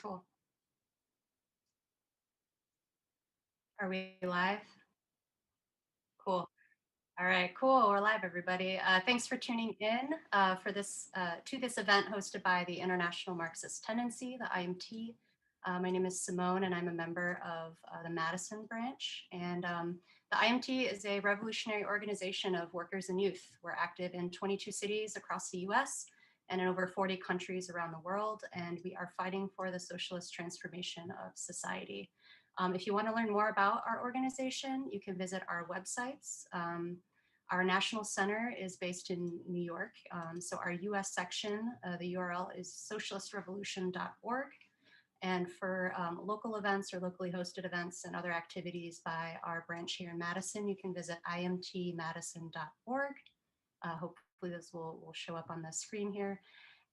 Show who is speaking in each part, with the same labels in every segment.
Speaker 1: Cool. Are we live? Cool. All right, cool. We're live, everybody. Thanks for tuning in for this to this event hosted by the International Marxist Tendency, the IMT. My name is Simone, and I'm a member of the Madison branch. And the IMT is a revolutionary organization of workers and youth. We're active in 22 cities across the U.S. and in over 40 countries around the world, and we are fighting for the socialist transformation of society. If you want to learn more about our organization, you can visit our websites. Our national center is based in New York. So our US section, the URL is socialistrevolution.org. And for local events or locally hosted events and other activities by our branch here in Madison, you can visit imtmadison.org. Hopefully this will show up on the screen here.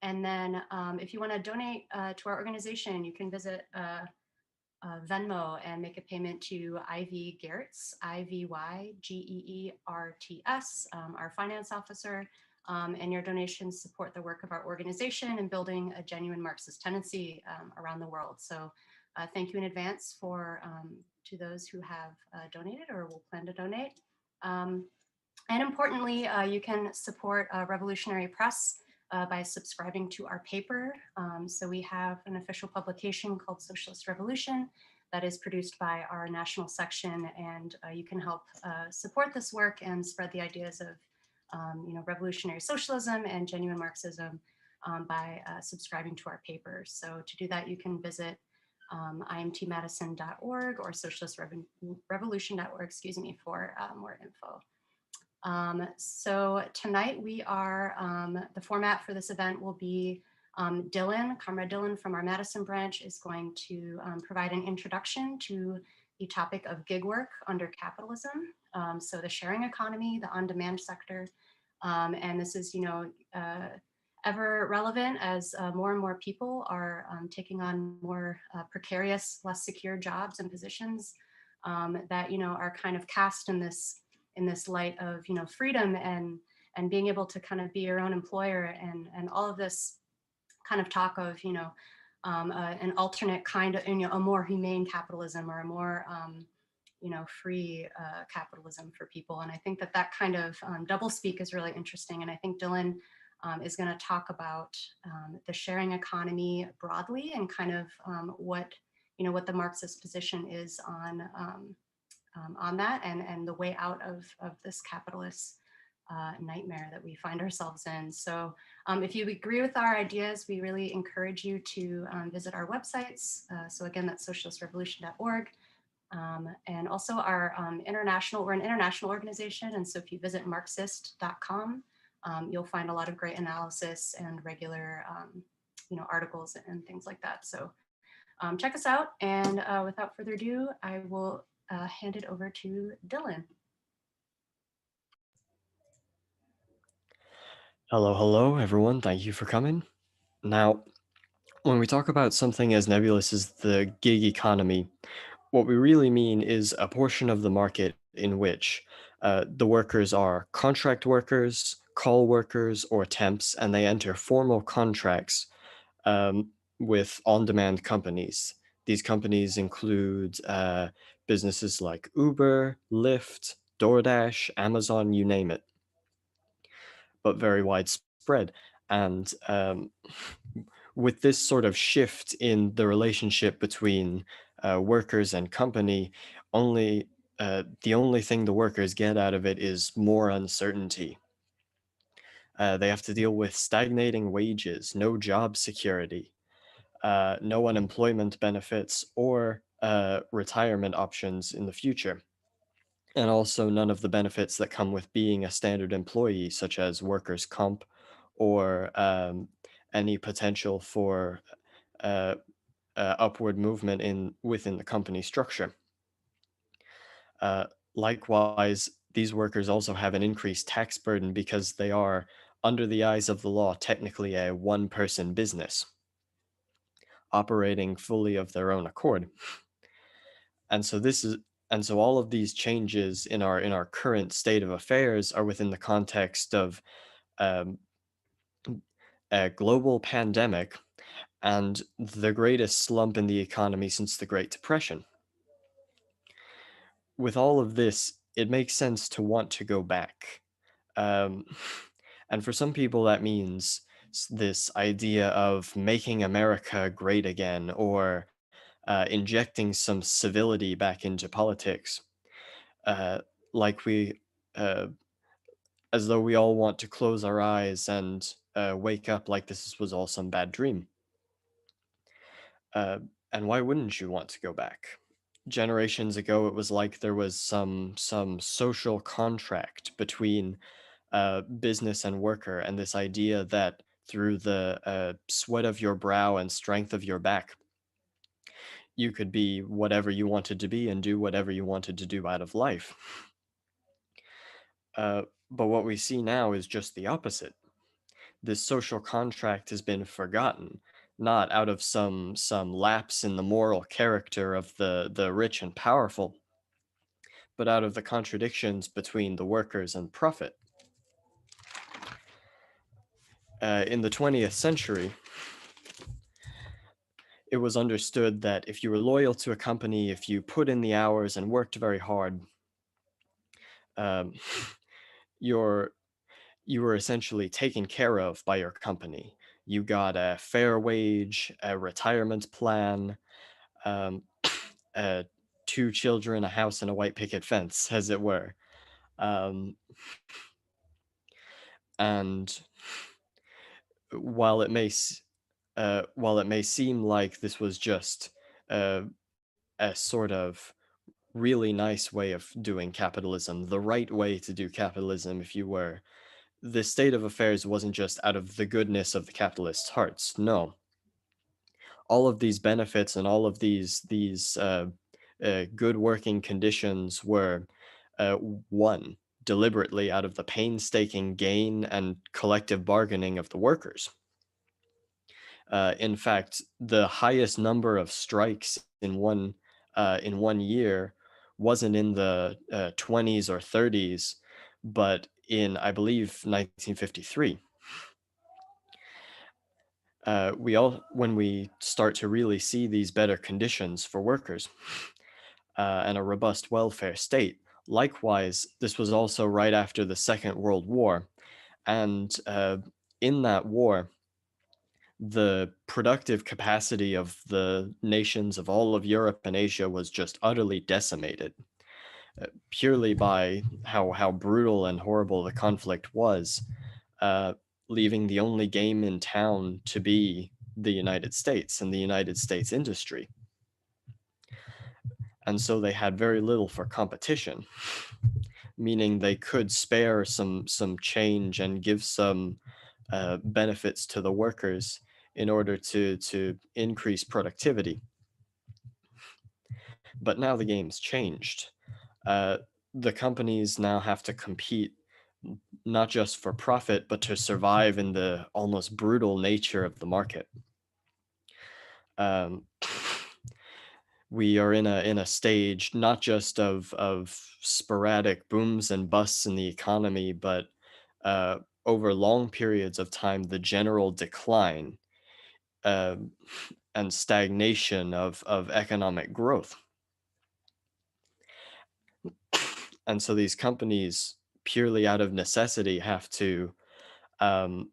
Speaker 1: And then if you want to donate to our organization, you can visit Venmo and make a payment to Ivy Geertz, Ivy Geerts, our finance officer. And your donations support the work of our organization in building a genuine Marxist tendency around the world. So thank you in advance to those who have donated or will plan to donate. And importantly, you can support Revolutionary Press by subscribing to our paper. So we have an official publication called Socialist Revolution that is produced by our national section, and you can help support this work and spread the ideas of revolutionary socialism and genuine Marxism by subscribing to our paper. So to do that, you can visit imtmadison.org or socialistrevolution.org, for more info. So tonight we are, the format for this event will be Comrade Dylan from our Madison branch is going to provide an introduction to the topic of gig work under capitalism. So the sharing economy, the on-demand sector, and this is, ever relevant as more and more people are taking on more precarious, less secure jobs and positions that, are kind of cast in this light of freedom and being able to kind of be your own employer and all of this kind of talk of an alternate kind of a more humane capitalism or a more free capitalism for people. And I think that kind of doublespeak is really interesting. And I think Dylan is going to talk about the sharing economy broadly and kind of what the Marxist position is on that and the way out of this capitalist nightmare that we find ourselves in. So if you agree with our ideas, we really encourage you to visit our websites. So again, that's socialistrevolution.org. And also we're an international organization. And so if you visit Marxist.com, you'll find a lot of great analysis and regular articles and things like that. So check us out. And without further ado, I will hand it over to Dylan.
Speaker 2: Hello, everyone. Thank you for coming. Now, when we talk about something as nebulous as the gig economy, what we really mean is a portion of the market in which the workers are contract workers, call workers, or temps, and they enter formal contracts with on-demand companies. These companies include businesses like Uber, Lyft, DoorDash, Amazon, you name it, but very widespread. And with this sort of shift in the relationship between workers and company, the only thing the workers get out of it is more uncertainty. They have to deal with stagnating wages, no job security, no unemployment benefits, or retirement options in the future. And also none of the benefits that come with being a standard employee, such as workers' comp or any potential for upward movement within the company structure. Likewise, these workers also have an increased tax burden because they are, under the eyes of the law, technically a one-person business, operating fully of their own accord. And so all of these changes in our current state of affairs are within the context of a global pandemic and the greatest slump in the economy since the Great Depression. With all of this, it makes sense to want to go back. Um, and for some people, that means this idea of making America great again, or injecting some civility back into politics, uh, like we, uh, as though we all want to close our eyes and wake up like this was all some bad dream. Uh, and why wouldn't you want to go back? Generations ago, it was like there was some social contract between business and worker, and this idea that through the sweat of your brow and strength of your back, you could be whatever you wanted to be and do whatever you wanted to do out of life. But what we see now is just the opposite. This social contract has been forgotten, not out of some lapse in the moral character of the rich and powerful, but out of the contradictions between the workers and profit. In the 20th century, it was understood that if you were loyal to a company, if you put in the hours and worked very hard, um, you're you were essentially taken care of by your company. You got a fair wage, a retirement plan, um, uh, two children, a house, and a white picket fence, as it were. Um, and while it may while it may seem like this was just uh, a sort of really nice way of doing capitalism, the right way to do capitalism, if you were, the state of affairs wasn't just out of the goodness of the capitalists' hearts. No, all of these benefits and all of these good working conditions were uh, won deliberately out of the painstaking gain and collective bargaining of the workers. In fact, the highest number of strikes in 1 year wasn't in the 20s or 30s, but in, I believe, 1953. We all When we start to really see these better conditions for workers and a robust welfare state. Likewise, this was also right after the Second World War, and in that war, the productive capacity of the nations of all of Europe and Asia was just utterly decimated, purely by how brutal and horrible the conflict was, uh, leaving the only game in town to be the United States and the United States industry. And so they had very little for competition, meaning they could spare some change and give some benefits to the workers in order to increase productivity. But now the game's changed. Uh, the companies now have to compete not just for profit, but to survive in the almost brutal nature of the market. Um, we are in a stage not just of sporadic booms and busts in the economy, but over long periods of time, the general decline uh, and stagnation of economic growth. And so these companies, purely out of necessity, have to um,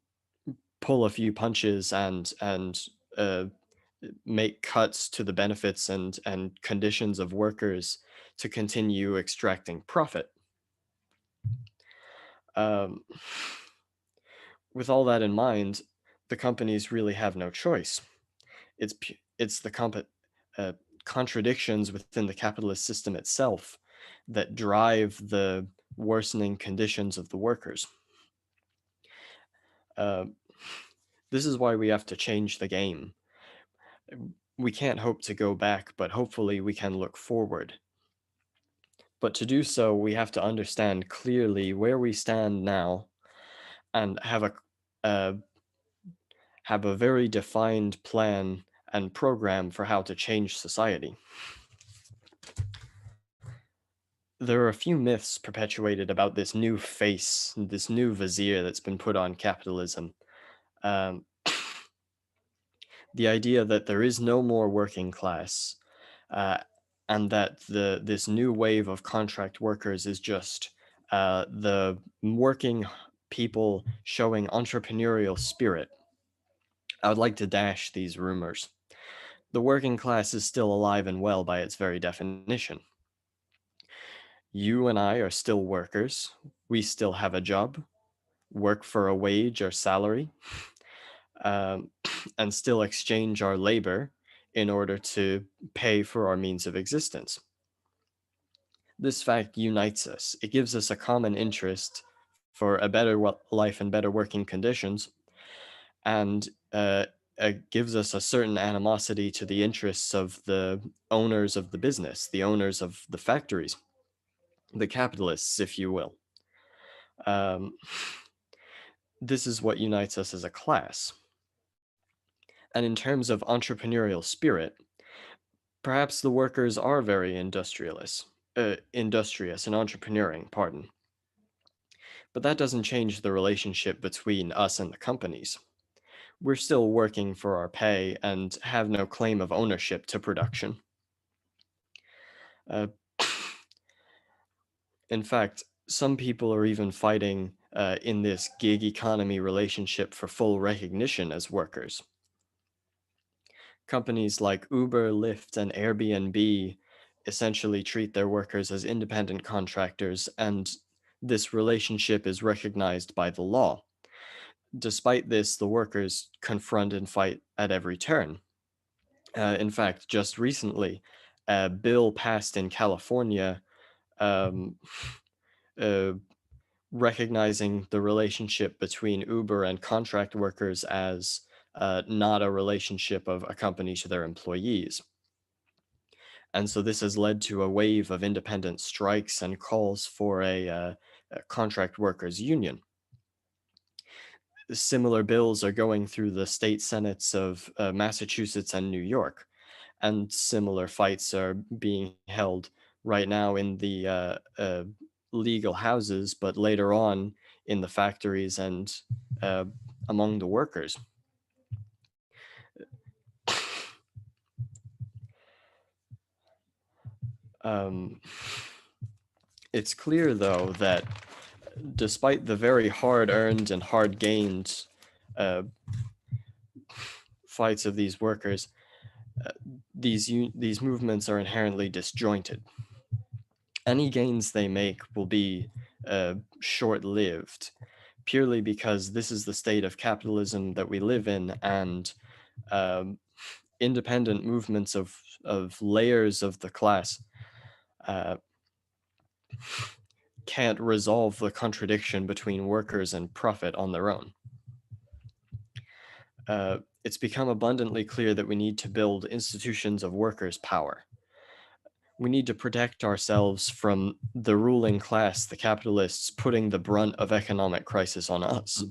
Speaker 2: pull a few punches and uh, make cuts to the benefits and conditions of workers to continue extracting profit. Um, with all that in mind, the companies really have no choice. It's the uh, contradictions within the capitalist system itself that drive the worsening conditions of the workers. Uh, this is why we have to change the game. We can't hope to go back, but hopefully we can look forward. But to do so, we have to understand clearly where we stand now and uh, have a very defined plan and program for how to change society. There are a few myths perpetuated about this new face, this new vizier that's been put on capitalism. Um, The idea that there is no more working class, uh, and that this new wave of contract workers is just the working people showing entrepreneurial spirit. I would like to dash these rumors. The working class is still alive and well by its very definition. You and I are still workers. We still have a job, work for a wage or salary, um, and still exchange our labor in order to pay for our means of existence. This fact unites us. It gives us a common interest for a better life and better working conditions, and it gives us a certain animosity to the interests of the owners of the business, the owners of the factories, the capitalists, if you will. Um, this is what unites us as a class. And in terms of entrepreneurial spirit, perhaps the workers are very industrious and entrepreneuring, pardon. But that doesn't change the relationship between us and the companies. We're still working for our pay and have no claim of ownership to production. Uh, in fact, some people are even fighting in this gig economy relationship for full recognition as workers. Companies like Uber, Lyft, and Airbnb essentially treat their workers as independent contractors, and this relationship is recognized by the law. Despite this, the workers confront and fight at every turn. In fact, just recently, a bill passed in California um, uh, recognizing the relationship between Uber and contract workers as not a relationship of a company to their employees. And so this has led to a wave of independent strikes and calls for a contract workers union. Similar bills are going through the state senates of Massachusetts and New York, and similar fights are being held right now in the legal houses, but later on in the factories and uh, among the workers. Um, it's clear, though, that despite the very hard earned and hard gained uh, fights of these workers, uh, these movements are inherently disjointed. Any gains they make will be short lived, purely because this is the state of capitalism that we live in, and um, independent movements of layers of the class uh, can't resolve the contradiction between workers and profit on their own. It's become abundantly clear that we need to build institutions of workers' power. We need to protect ourselves from the ruling class, the capitalists, putting the brunt of economic crisis on us.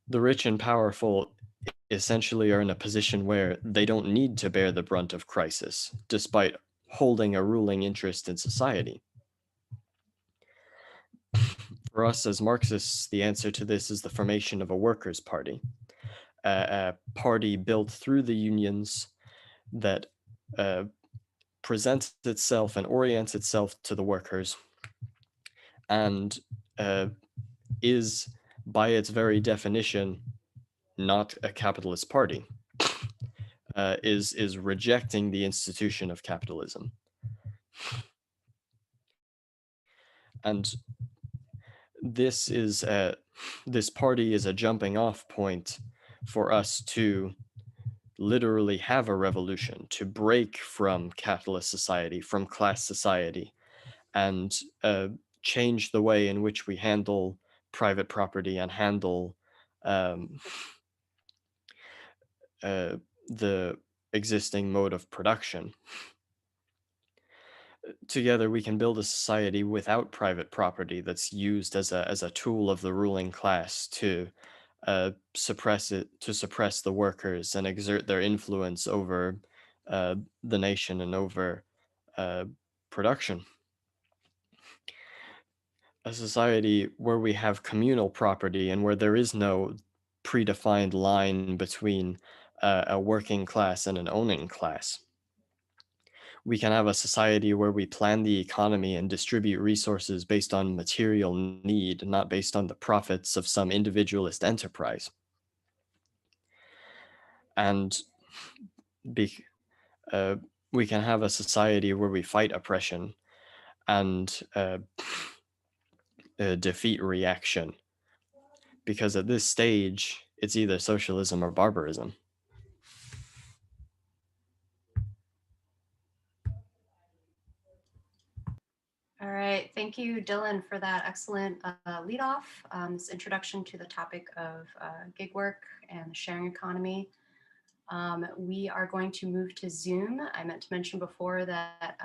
Speaker 2: The rich and powerful essentially are in a position where they don't need to bear the brunt of crisis, despite holding a ruling interest in society. For us as Marxists, the answer to this is the formation of a workers' party, a party built through the unions that uh, presents itself and orients itself to the workers and is, by its very definition, not a capitalist party, is rejecting the institution of capitalism. And this is this party is a jumping off point for us to literally have a revolution, to break from capitalist society, from class society, and change the way in which we handle private property and handle um, uh, the existing mode of production. Together, we can build a society without private property that's used as a tool of the ruling class to suppress the workers and exert their influence over the nation and over uh, production. A society where we have communal property and where there is no predefined line between a working class and an owning class. We can have a society where we plan the economy and distribute resources based on material need, not based on the profits of some individualist enterprise. And be, uh, we can have a society where we fight oppression and defeat reaction, because at this stage, it's either socialism or barbarism.
Speaker 1: All right, thank you, Dylan, for that excellent lead off, this introduction to the topic of gig work and the sharing economy. We are going to move to Zoom. I meant to mention before that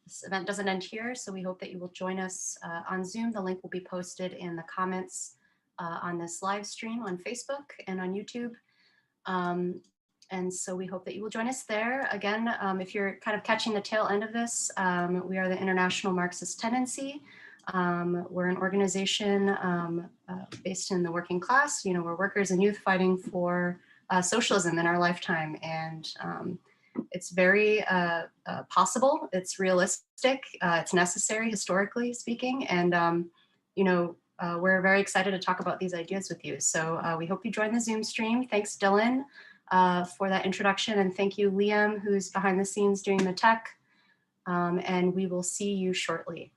Speaker 1: this event doesn't end here, so we hope that you will join us on Zoom. The link will be posted in the comments on this live stream on Facebook and on YouTube. And so we hope that you will join us there. Again, if you're kind of catching the tail end of this, we are the International Marxist Tendency. We're an organization based in the working class. You know, we're workers and youth fighting for socialism in our lifetime. And it's very possible, it's realistic, it's necessary historically speaking. And, you know, we're very excited to talk about these ideas with you. So we hope you join the Zoom stream. Thanks, Dylan, for that introduction. And thank you, Liam, who's behind the scenes doing the tech. And we will see you shortly.